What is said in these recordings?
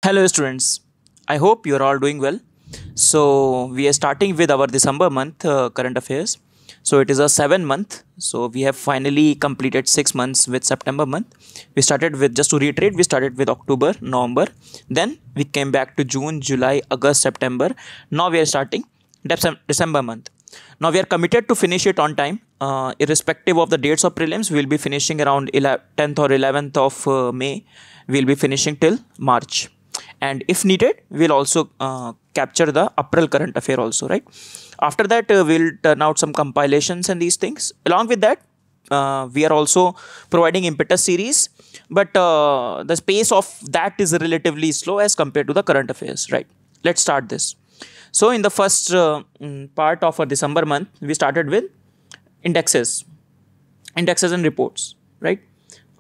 Hello, students. I hope you are all doing well. So, we are starting with our December month current affairs. So, it is a 7 month. So, we have finally completed 6 months with September month. We started with, just to reiterate, we started with October, November. Then we came back to June, July, August, September. Now we are starting December month. Now we are committed to finish it on time. Irrespective of the dates of prelims, we will be finishing around 10th or 11th of May. We will be finishing till March. And if needed, we'll also capture the April current affair also, right? After that, we'll turn out some compilations and these things. Along with that, we are also providing impetus series, but the pace of that is relatively slow as compared to the current affairs, right? Let's start this. So in the first part of our December month, we started with indexes and reports, right?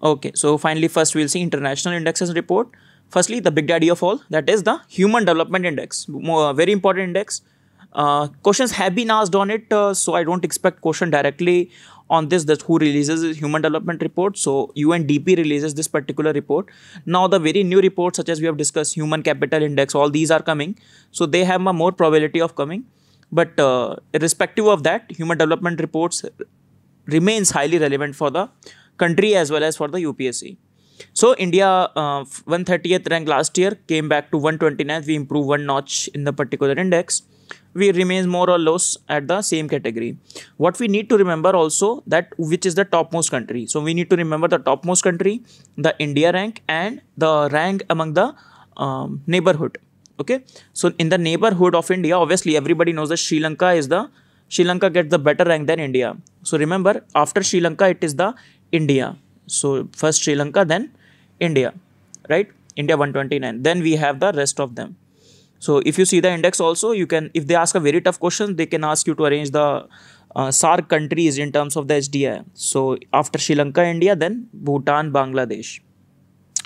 Okay, so finally first we'll see international indexes report. Firstly, the big daddy of all, that is the Human Development Index, very important index. Questions have been asked on it, so I don't expect question directly on this, that who releases this Human Development Report. So UNDP releases this particular report. Now the very new reports, such as we have discussed, Human Capital Index, all these are coming, so they have a more probability of coming. But irrespective of that, Human Development Reports remains highly relevant for the country as well as for the UPSC. So India 130th rank last year came back to 129th. We improved one notch in the particular index. We remains more or less at the same category. What we need to remember also, that which is the topmost country. So we need to remember the topmost country, the India rank, and the rank among the neighborhood. Okay. So in the neighborhood of India, obviously everybody knows that Sri Lanka gets the better rank than India. So remember, after Sri Lanka, it is the India. So first Sri Lanka, then India, right? India 129. Then we have the rest of them. So if you see the index also, you can, if they ask a very tough question, they can ask you to arrange the SAARC countries in terms of the HDI. So after Sri Lanka, India, then Bhutan, Bangladesh.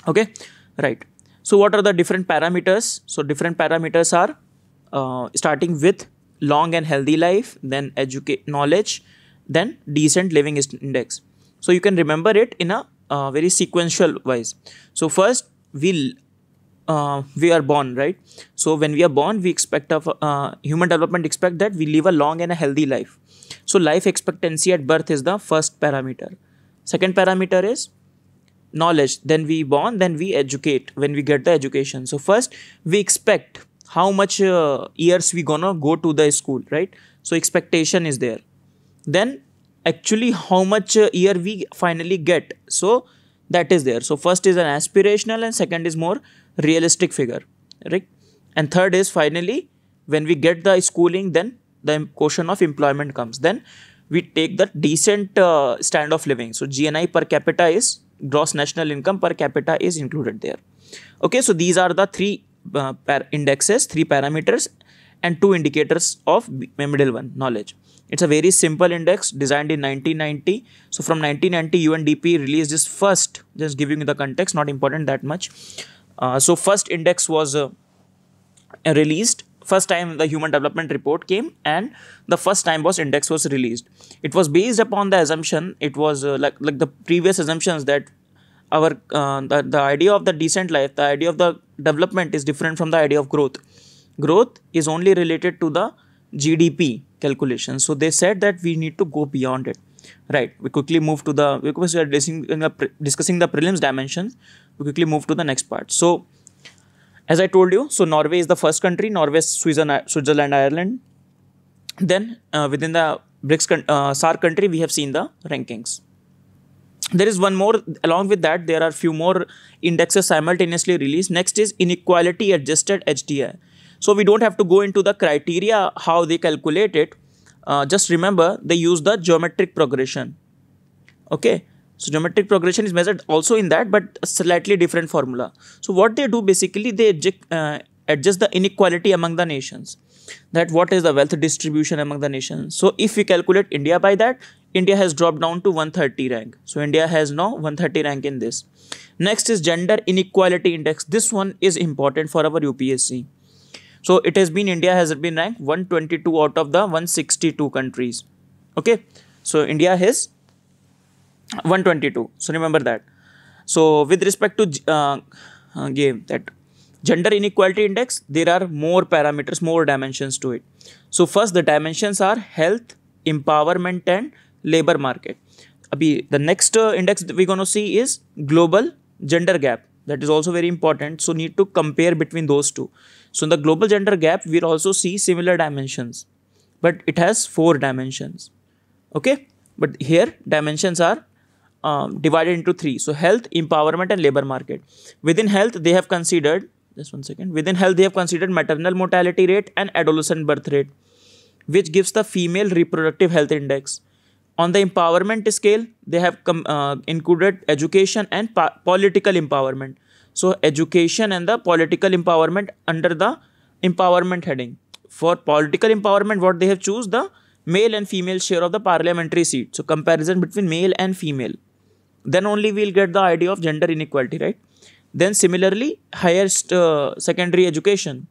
Okay, right. So what are the different parameters? So different parameters are starting with long and healthy life, then educate knowledge, then decent living index. So you can remember it in a very sequential wise. So first we are born, right? So when we are born, we expect of human development expect that we live a long and a healthy life. So life expectancy at birth is the first parameter. Second parameter is knowledge. Then we born, then we educate when we get the education. So first we expect how much years we gonna go to the school, right? So expectation is there. Then actually how much year we finally get, so that is there. So first is an aspirational and second is more realistic figure, right? And third is finally when we get the schooling, then the question of employment comes. Then we take the decent stand of living. So GNI per capita is, gross national income per capita is included there. Okay, so these are the three indexes, three parameters and two indicators of middle one, knowledge. It's a very simple index designed in 1990. So from 1990, UNDP released this first, just giving you the context, not important that much. So first index was released. First time the Human Development Report came, and the first time was index was released. It was based upon the assumption, it was like the previous assumptions, that our the idea of the decent life, the idea of the development is different from the idea of growth. Growth is only related to the GDP calculation. So they said that we need to go beyond it, right? We quickly move to the, because we are discussing the prelims dimensions, we quickly move to the next part. So as I told you, so Norway is the first country, Norway, Switzerland, Ireland. Then within the BRICS SAARC country, we have seen the rankings. There is one more, along with that, there are few more indexes simultaneously released. Next is inequality adjusted HDI. So we don't have to go into the criteria, how they calculate it. Just remember, they use the geometric progression. Okay. So geometric progression is measured also in that, but a slightly different formula. So what they do basically, they adjust the inequality among the nations. That what is the wealth distribution among the nations. So if we calculate India by that, India has dropped down to 130 rank. So India has now 130 rank in this. Next is gender inequality index. This one is important for our UPSC. So it has been, India has been ranked 122 out of the 162 countries. Okay. So India has 122. So remember that. So with respect to that gender inequality index, there are more parameters, more dimensions to it. So first, the dimensions are health, empowerment, and labor market. Abhi, the next index that we're going to see is global gender gap. That is also very important. So need to compare between those two. So in the global gender gap, we'll also see similar dimensions, but it has 4 dimensions. Okay, but here dimensions are divided into 3. So health, empowerment, and labor market. Within health, they have considered, just one second, within health, they have considered maternal mortality rate and adolescent birth rate, which gives the female reproductive health index. On the empowerment scale, they have included education and political empowerment. So education and the political empowerment under the empowerment heading. For political empowerment, what they have choose, the male and female share of the parliamentary seat. So comparison between male and female. Then only we'll get the idea of gender inequality, right? Then similarly, highest secondary education.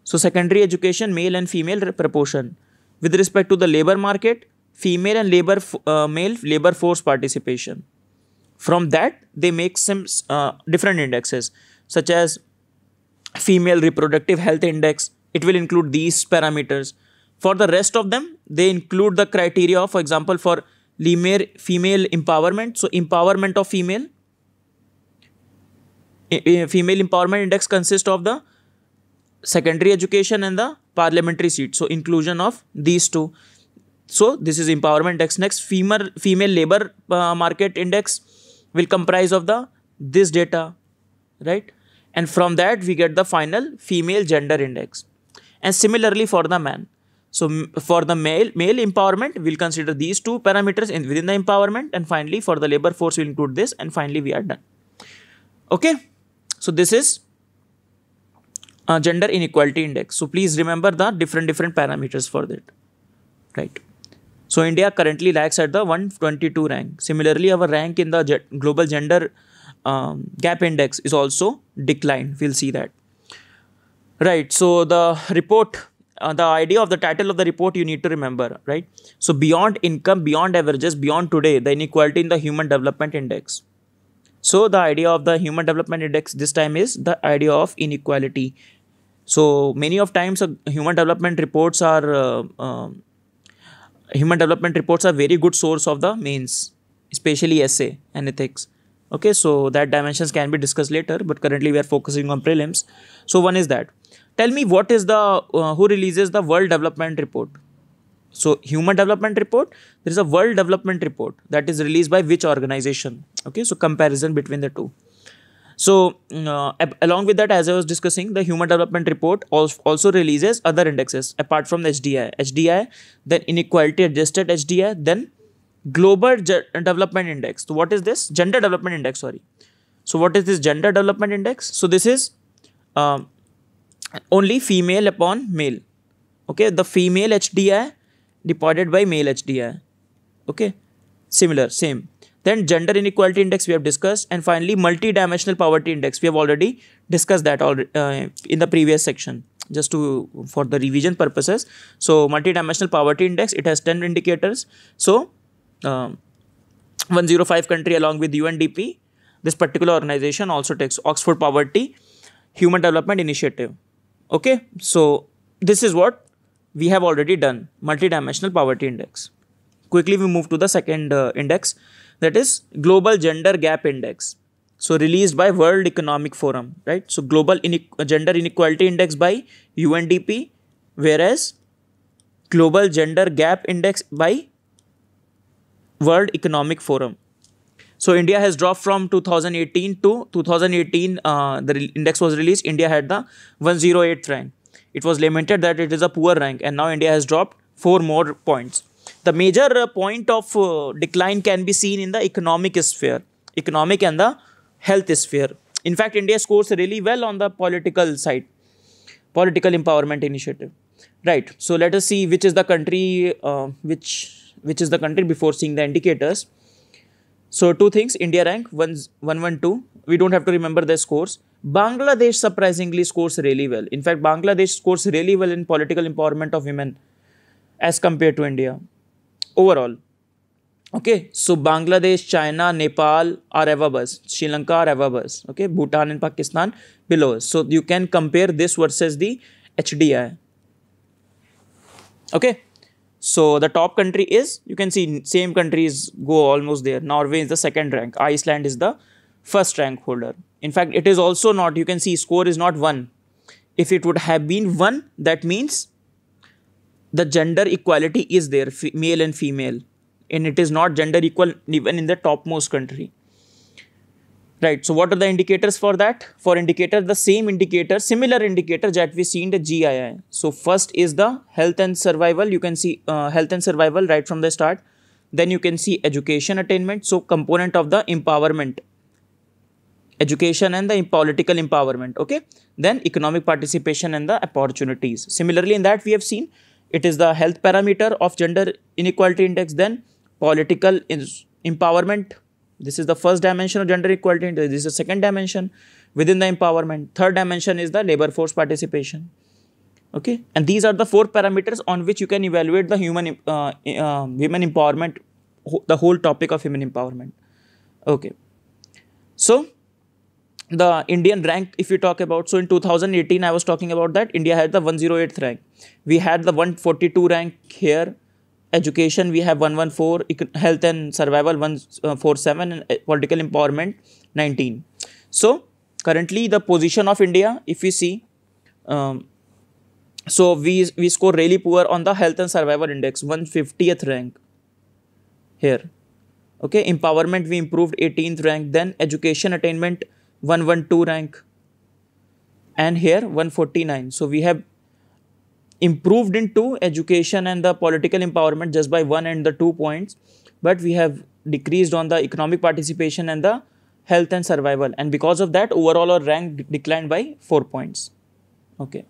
So secondary education, male and female proportion. With respect to the labor market, female and male labor force participation. From that, they make some different indexes, such as female reproductive health index. It will include these parameters. For the rest of them, they include the criteria, for example, for female empowerment. So empowerment of female empowerment index consists of the secondary education and the parliamentary seat. So inclusion of these two. So this is empowerment index. Next, female labor market index will comprise of this data, right? And from that we get the final female gender index. And similarly for the man. So for the male empowerment, we'll consider these 2 parameters within the empowerment, and finally for the labor force we'll include this, and finally we are done. Okay, so this is gender inequality index. So please remember the different parameters for that, right? So India currently ranks at the 122 rank. Similarly, our rank in the global gender gap index is also declined. We'll see that. Right. So the report, the idea of the title of the report you need to remember, right? So beyond income, beyond averages, beyond today, the inequality in the Human Development Index. So the idea of the Human Development Index this time is the idea of inequality. So many of times human development reports are very good source of the mains, especially essay and ethics. Okay, so that dimensions can be discussed later, but currently we are focusing on prelims. So one is that. Tell me, what is the who releases the World Development Report? So Human Development Report, there is a World Development Report that is released by which organization? Okay, so comparison between the two. So along with that, as I was discussing, the Human Development Report also releases other indexes apart from the HDI, then Inequality Adjusted HDI, then Global Development Index. So what is this? Gender Development Index, sorry. So what is this Gender Development Index? So this is only female upon male. Okay, the female HDI divided by male HDI. Okay, same. Then gender inequality index we have discussed, and finally multi-dimensional poverty index. We have already discussed that in the previous section, just for the revision purposes. So multi-dimensional poverty index, it has 10 indicators. So 105 country along with UNDP, this particular organization also takes Oxford Poverty Human Development Initiative. Okay, so this is what we have already done, multi-dimensional poverty index. Quickly we move to the second index, that is Global Gender Gap Index. So released by World Economic Forum, right? So Global Gender Inequality Index by UNDP, whereas Global Gender Gap Index by World Economic Forum. So India has dropped from 2018 to 2018, the index was released, India had the 108th rank. It was lamented that it is a poor rank, and now India has dropped 4 more points. The major point of decline can be seen in the economic sphere, economic and the health sphere. In fact, India scores really well on the political side, political empowerment initiative. Right. So let us see which is the country, which is the country before seeing the indicators. So 2 things, India rank 112. We don't have to remember the scores. Bangladesh surprisingly scores really well. In fact, Bangladesh scores really well in political empowerment of women as compared to India overall. Okay, so Bangladesh, China, Nepal are above us, Sri Lanka are above us. Okay, Bhutan and Pakistan below us. So you can compare this versus the HDI. Okay, so the top country is, you can see same countries go almost there. Norway is the second rank, Iceland is the first rank holder. In fact, it is also not, you can see score is not 1. If it would have been 1, that means the gender equality is there, male and female, and it is not gender equal even in the topmost country. Right, so what are the indicators for that? For indicator, the same indicator, similar indicator that we see in the GII. So first is the health and survival. You can see health and survival right from the start. Then you can see education attainment. So component of the empowerment, education and the political empowerment. Okay, then economic participation and the opportunities. Similarly, in that we have seen it is the health parameter of gender inequality index, then political empowerment. This is the first dimension of gender equality index. This is the second dimension within the empowerment. Third dimension is the labor force participation. Okay, and these are the 4 parameters on which you can evaluate the women empowerment, the whole topic of women empowerment. Okay, so the Indian rank, if you talk about, so in 2018 I was talking about that India had the 108th rank. We had the 142 rank here. Education we have 114, health and survival 147, and political empowerment 19. So currently the position of India, if we see, so we score really poor on the health and survival index, 150th rank here. Okay, empowerment we improved 18th rank, then education attainment 112 rank, and here 149. So we have improved into education and the political empowerment just by 1 and the 2 points, but we have decreased on the economic participation and the health and survival, and because of that overall our rank declined by 4 points. Okay,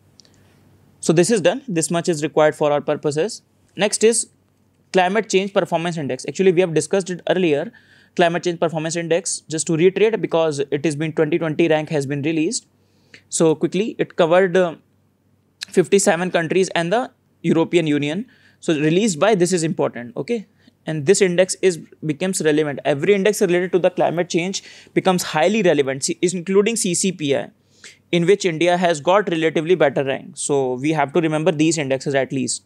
so this is done. This much is required for our purposes. Next is climate change performance index. Actually we have discussed it earlier, climate change performance index. Just to reiterate, because it has been 2020 rank has been released, so quickly it covered 57 countries and the European Union. So released by, this is important. Okay, and this index becomes relevant. Every index related to the climate change becomes highly relevant, including CCPI, in which India has got relatively better rank. So we have to remember these indexes at least.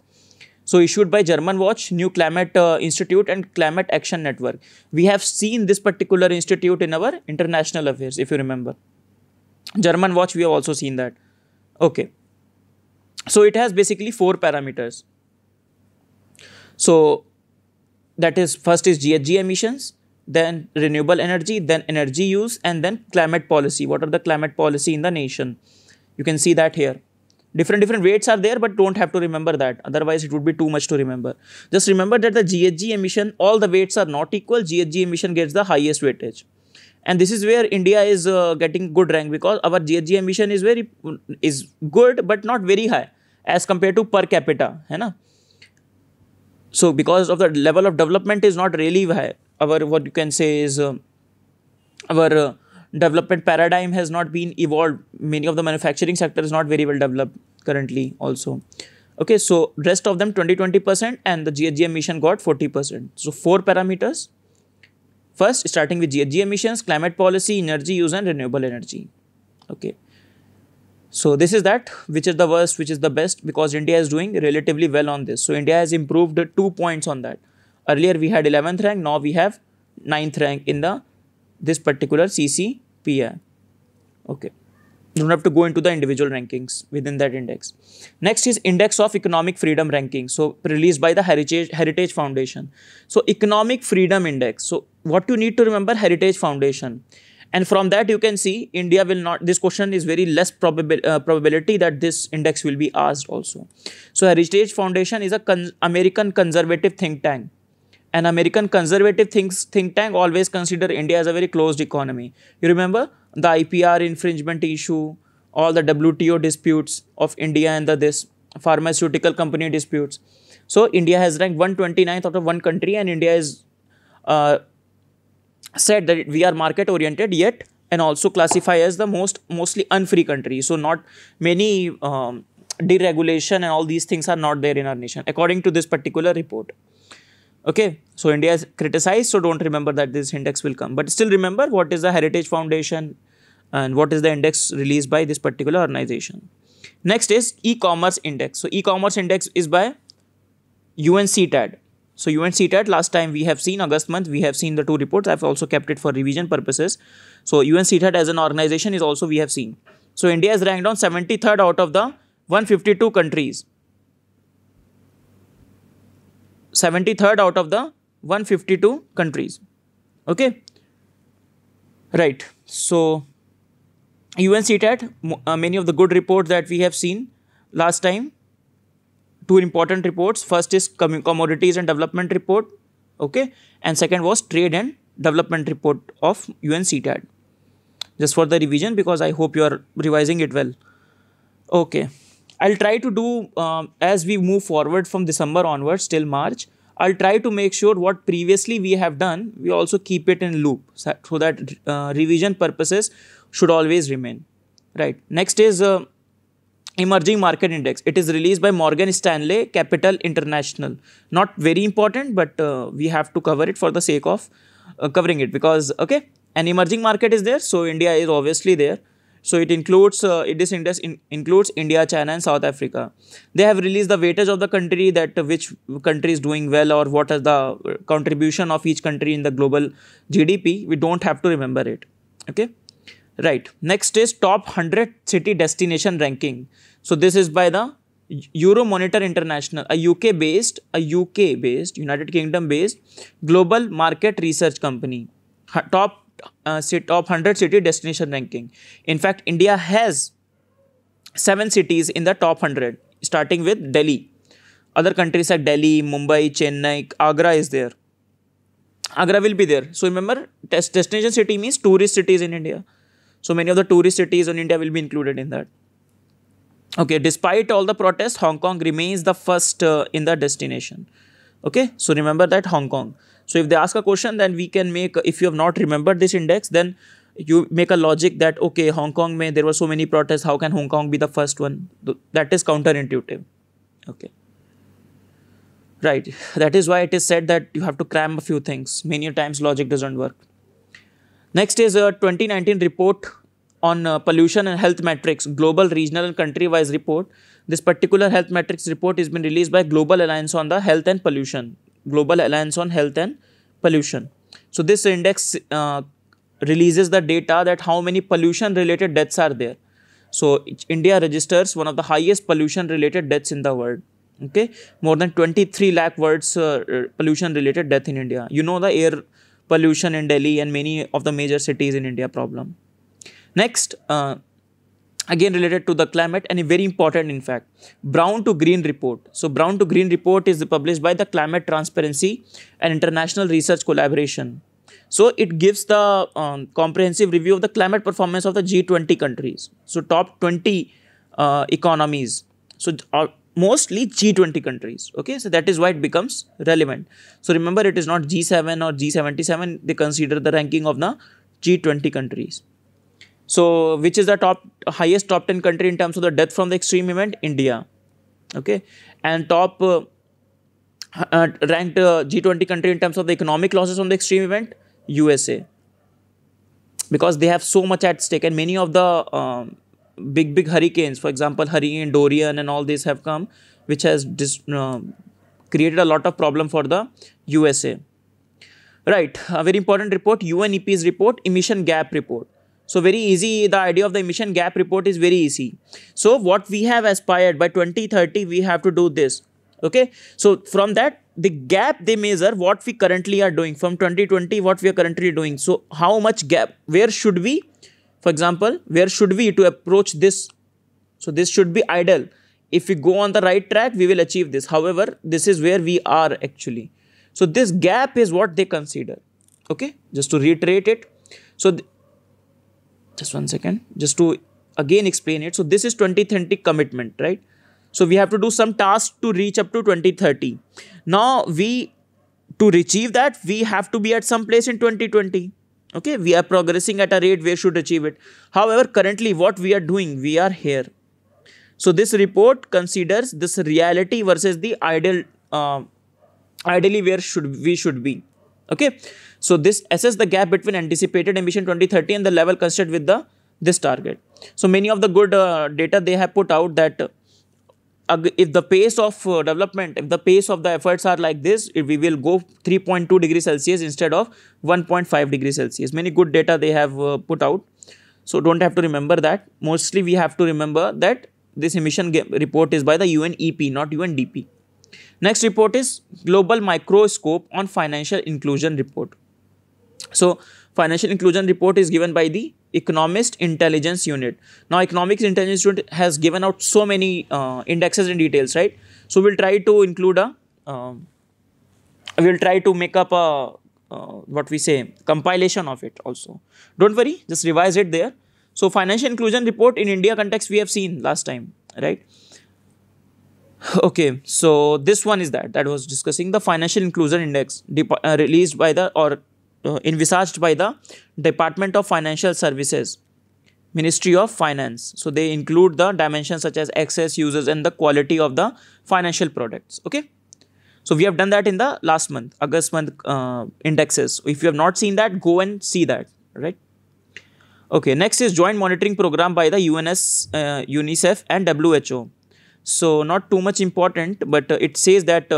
So issued by German Watch, New Climate Institute and Climate Action Network. We have seen this particular institute in our international affairs, if you remember. German Watch, we have also seen that. Okay, so it has basically 4 parameters. So that is, first is GHG emissions, then renewable energy, then energy use, and then climate policy. What are the climate policy in the nation? You can see that here. Different weights are there, but don't have to remember that. Otherwise, it would be too much to remember. Just remember that the GHG emission, all the weights are not equal. GHG emission gets the highest weightage. And this is where India is getting good rank, because our GHG emission is good, but not very high as compared to per capita. Hai na? So because of the level of development is not really high. Our, what you can say is, our development paradigm has not been evolved. Many of the manufacturing sector is not very well developed currently also. Okay, so rest of them 20% and the GHG emission got 40%. So 4 parameters. First, starting with GHG emissions, climate policy, energy use and renewable energy. Okay, so this is that, which is the worst, which is the best, because India is doing relatively well on this. So India has improved 2 points on that. Earlier we had 11th rank, now we have 9th rank in this particular CCPI. Okay, you don't have to go into the individual rankings within that index. Next is Index of Economic Freedom ranking, so released by the Heritage Foundation. So Economic Freedom Index. So what you need to remember, Heritage Foundation, and from that you can see India will not, this question is very less probability that this index will be asked also. So Heritage Foundation is a American conservative think tank. An American conservative think tank always consider India as a very closed economy. You remember the IPR infringement issue, all the WTO disputes of India and this pharmaceutical company disputes. So India has ranked 129th out of 1 country, and India is said that we are market oriented yet, and also classify as the mostly unfree country. So not many deregulation and all these things are not there in our nation, according to this particular report. Okay, so India is criticized, so don't remember that this index will come. But still remember what is the Heritage Foundation and what is the index released by this particular organization. Next is e-commerce index. So e-commerce index is by UNCTAD. So UNCTAD, last time we have seen August month, we have seen the two reports. I've also kept it for revision purposes. So UNCTAD as an organization is also we have seen. So India is ranked on 73rd out of the 152 countries. 73rd out of the 152 countries. Okay. Right. So UNCTAD, many of the good reports that we have seen last time. Two important reports. First is commodities and development report. Okay. And second was trade and development report of UNCTAD. Just for the revision, because I hope you are revising it well. Okay. I'll try to do, as we move forward from December onwards till March, I'll try to make sure what previously we have done, we also keep it in loop so that revision purposes should always remain. Right. Next is Emerging Market Index. It is released by Morgan Stanley Capital International. Not very important, but we have to cover it for the sake of covering it, because, okay, an emerging market is there. So India is obviously there. So it includes, this index includes India, China and South Africa. They have released the weightage of the country, that which country is doing well or what is the contribution of each country in the global GDP. We don't have to remember it. Okay. Right. Next is top 100 city destination ranking. So this is by the Euromonitor International, a UK based, United Kingdom based global market research company. Top 100 city destination ranking. In fact, India has 7 cities in the top 100, starting with Delhi. Other countries like Delhi, Mumbai, Chennai, Agra is there. Agra will be there. So remember, destination city means tourist cities in India. So many of the tourist cities in India will be included in that. Okay, despite all the protests, Hong Kong remains the first in the destination. Okay, so remember that Hong Kong. So if they ask a question, then we can make, if you have not remembered this index, then you make a logic that, okay, Hong Kong, there were so many protests, how can Hong Kong be the first one? That is counterintuitive. Okay. Right. That is why it is said that you have to cram a few things. Many times logic doesn't work. Next is a 2019 report on pollution and health metrics, global, regional and country-wise report. This particular health metrics report has been released by Global Alliance on the Health and Pollution. Global Alliance on Health and Pollution. So this index releases the data that how many pollution-related deaths are there. So India registers one of the highest pollution-related deaths in the world. Okay, more than 23 lakh words pollution-related death in India. You know the air pollution in Delhi and many of the major cities in India problem. Next, again related to the climate and very important in fact, brown to green report. So brown to green report is published by the Climate Transparency and International Research Collaboration. So it gives the comprehensive review of the climate performance of the G20 countries. So top 20 economies. So mostly G20 countries. Okay, so that is why it becomes relevant. So remember, it is not G7 or G77. They consider the ranking of the G20 countries. So which is the highest top 10 country in terms of the death from the extreme event? India. Okay, and top ranked G20 country in terms of the economic losses from the extreme event? USA. Because they have so much at stake, and many of the big hurricanes, for example, Hurricane Dorian and all these have come, which has created a lot of problem for the USA. Right, a very important report, UNEP's report, emission gap report. So very easy, the idea of the emission gap report is very easy. So what we have aspired by 2030, we have to do this. Okay, so from that, the gap they measure what we currently are doing from 2020, what we are currently doing. So how much gap, where should we, for example, where should we to approach this? So this should be ideal. If we go on the right track, we will achieve this. However, this is where we are actually. So this gap is what they consider. Okay, just to reiterate it. So just one second, just to again explain it. So this is 2030 commitment, right? So we have to do some tasks to reach up to 2030. Now to achieve that, we have to be at some place in 2020. Okay, we are progressing at a rate where should achieve it. However, currently what we are doing, we are here. So this report considers this reality versus the ideal ideally where should be. Okay, so this assess the gap between anticipated emission 2030 and the level considered with the this target. So many of the good data they have put out that if the pace of development, if the pace of the efforts are like this, if we will go 3.2 degrees Celsius instead of 1.5 degrees Celsius. Many good data they have put out. So don't have to remember that. Mostly we have to remember that this report is by the UNEP, not UNDP. Next report is Global Microscope on Financial Inclusion report. So financial inclusion report is given by the Economist Intelligence Unit. Now Economics Intelligence Unit has given out so many indexes and details, right? So we'll try to include we'll try to make up a what we say compilation of it also. Don't worry, just revise it there. So financial inclusion report in India context we have seen last time, right? Okay, so this one is that was discussing the financial inclusion index released by the envisaged by the Department of Financial Services, Ministry of Finance. So they include the dimensions such as access, users, and the quality of the financial products. Okay, so we have done that in the last month, August month indexes. If you have not seen that, go and see that, right? Okay, next is joint monitoring program by the UNICEF and WHO. So not too much important, but it says that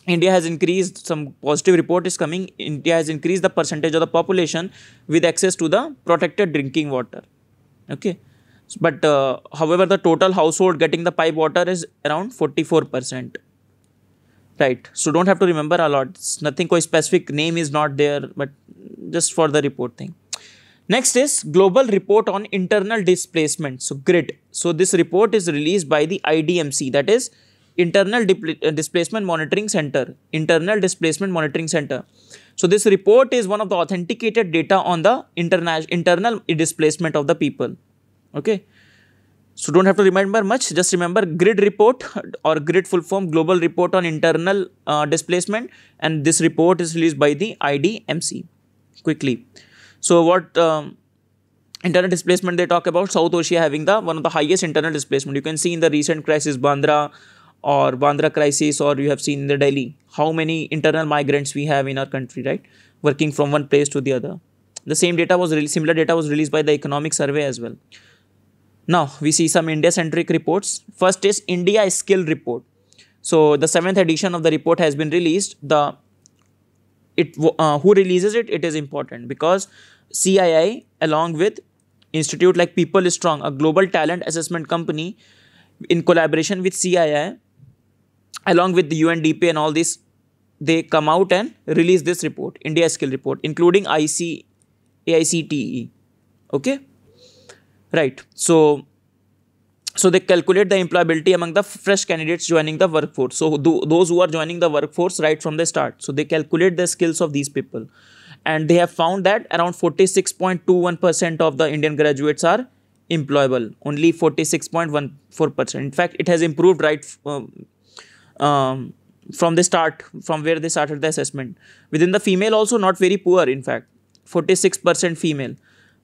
India has increased, some positive report is coming, India has increased the percentage of the population with access to the protected drinking water. Okay, but however the total household getting the pipe water is around 44%. Right, so don't have to remember a lot, it's nothing, koi specific name is not there, but just for the report thing. Next is Global Report on Internal Displacement, so GRID. So this report is released by the IDMC, that is Internal Displacement Monitoring Center. Internal Displacement Monitoring Center. So this report is one of the authenticated data on the internal displacement of the people. Okay. So don't have to remember much, just remember GRID report, or GRID full form, Global Report on Internal Displacement, and this report is released by the IDMC. Quickly. So what internal displacement they talk about? South Asia having the one of the highest internal displacement. You can see in the recent crisis, Bandra crisis, or you have seen in the Delhi, how many internal migrants we have in our country, right? Working from one place to the other. The same data was similar data was released by the Economic Survey as well. Now we see some India-centric reports. First is India Skill Report. So the 7th edition of the report has been released. Who releases it? It is important because CII along with institute like People Strong, a global talent assessment company, in collaboration with CII along with the UNDP and all this, they come out and release this report, India Skill Report, including AICTE. Okay, right. So they calculate the employability among the fresh candidates joining the workforce. So those who are joining the workforce right from the start. So they calculate the skills of these people. And they have found that around 46.21% of the Indian graduates are employable. Only 46.14%. In fact, it has improved right from the start, from where they started the assessment. Within the female also not very poor, in fact. 46% female.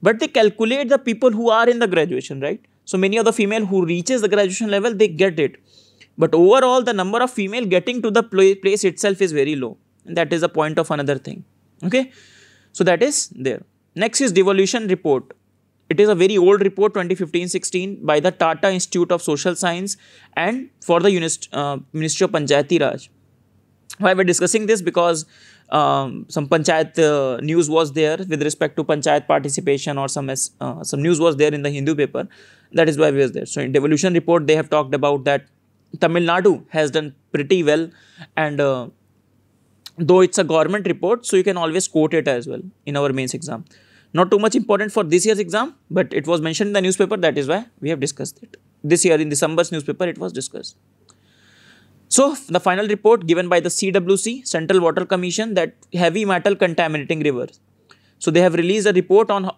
But they calculate the people who are in the graduation, right? So many of the female who reaches the graduation level, they get it. But overall, the number of female getting to the place itself is very low. And that is a point of another thing. Okay. So that is there. Next is Devolution Report. It is a very old report, 2015-16, by the Tata Institute of Social Science and for the Ministry of Panchayati Raj. Why we're discussing this? Because some Panchayat news was there with respect to Panchayat participation, or some news was there in the Hindu paper. That is why we was there. So in Devolution Report, they have talked about that Tamil Nadu has done pretty well, and though it's a government report, so you can always quote it as well in our mains exam. Not too much important for this year's exam, but it was mentioned in the newspaper. That is why we have discussed it. This year in December's newspaper, it was discussed. So the final report given by the CWC, Central Water Commission, that heavy metal contaminating rivers. So they have released a report on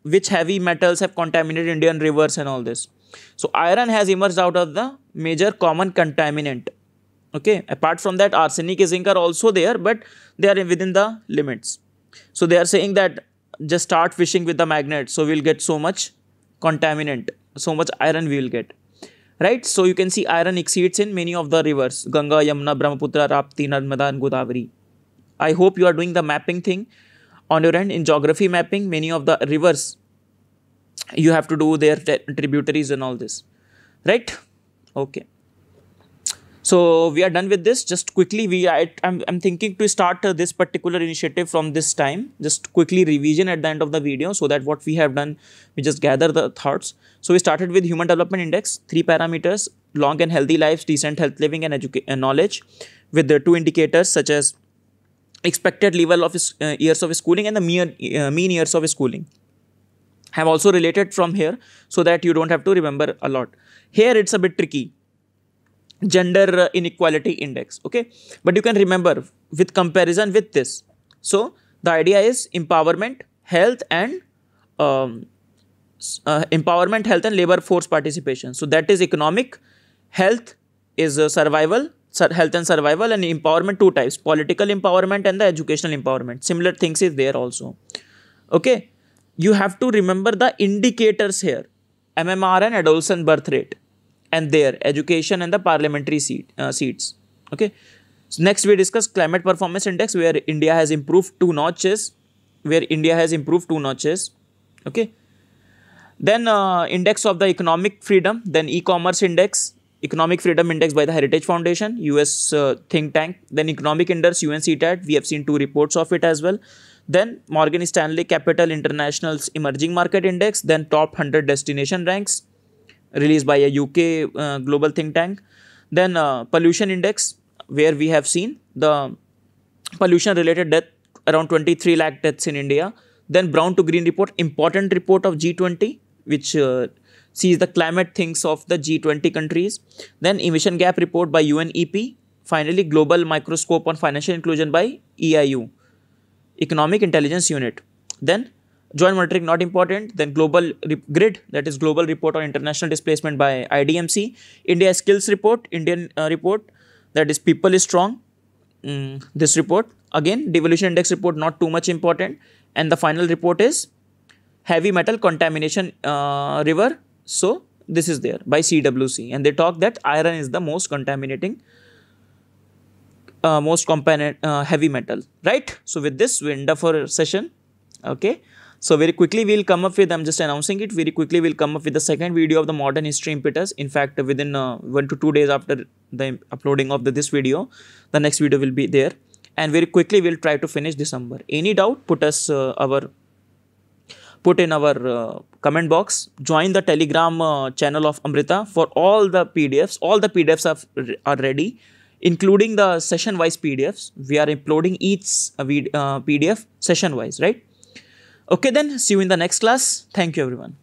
which heavy metals have contaminated Indian rivers and all this. So iron has emerged out of the major common contaminant. Okay, apart from that, arsenic and zinc are also there, but they are within the limits. So they are saying that just start fishing with the magnet, so we'll get so much contaminant, so much iron we will get. right? So you can see iron exceeds in many of the rivers: Ganga, Yamuna, Brahmaputra, Rapti, Narmada, and Godavari. I hope you are doing the mapping thing on your end. In geography mapping, many of the rivers you have to do their tributaries and all this, right? Okay. So we are done with this. Just quickly, I'm thinking to start this particular initiative from this time. Just quickly revision at the end of the video, so that what we have done, we just gather the thoughts. So we started with Human Development Index, 3 parameters: long and healthy lives, decent health living, and and knowledge, with the 2 indicators such as expected level of years of schooling and the mean years of schooling. Have also related from here, so that you don't have to remember a lot. Here it's a bit tricky. Gender inequality index, okay, but you can remember with comparison with this. So the idea is empowerment, health, and labor force participation. So that is economic. Health is survival, health and survival. And empowerment, two types: political empowerment and the educational empowerment. Similar things is there also, okay. You have to remember the indicators here: MMR and adolescent birth rate, and their education and the parliamentary seats. Okay. So next we discuss climate performance index, where India has improved 2 notches. Okay. Then index of the economic freedom. Then e-commerce index, economic freedom index by the Heritage Foundation, US think tank. Then economic index, UNCTAD. We have seen 2 reports of it as well. Then Morgan Stanley Capital International's emerging market index. Then top 100 destination ranks, released by a UK global think tank. Then pollution index, where we have seen the pollution related death, around 23 lakh deaths in India. Then brown to green report, important report of G20, which sees the climate things of the G20 countries. Then emission gap report by UNEP. Finally, global microscope on financial inclusion by EIU, Economic Intelligence Unit. Then joint monitoring, not important. Then global grid, that is global report on international displacement by IDMC. India skills report, Indian report, that is people is strong. This report again, devolution index report, not too much important. And the final report is heavy metal contamination river. So this is there by CWC, and they talk that iron is the most contaminating heavy metal, right? So with this we end up our session. Okay. So very quickly we'll come up with, I'm just announcing it, very quickly we'll come up with the second video of the modern history impetus. In fact, within 1 to 2 days after the uploading of this video, the next video will be there. And very quickly we'll try to finish December. Any doubt, put in our comment box. Join the Telegram channel of Amrita for all the PDFs. All the PDFs are ready, including the session wise PDFs. We are uploading each PDF session wise, right? Okay, then see you in the next class. Thank you, everyone.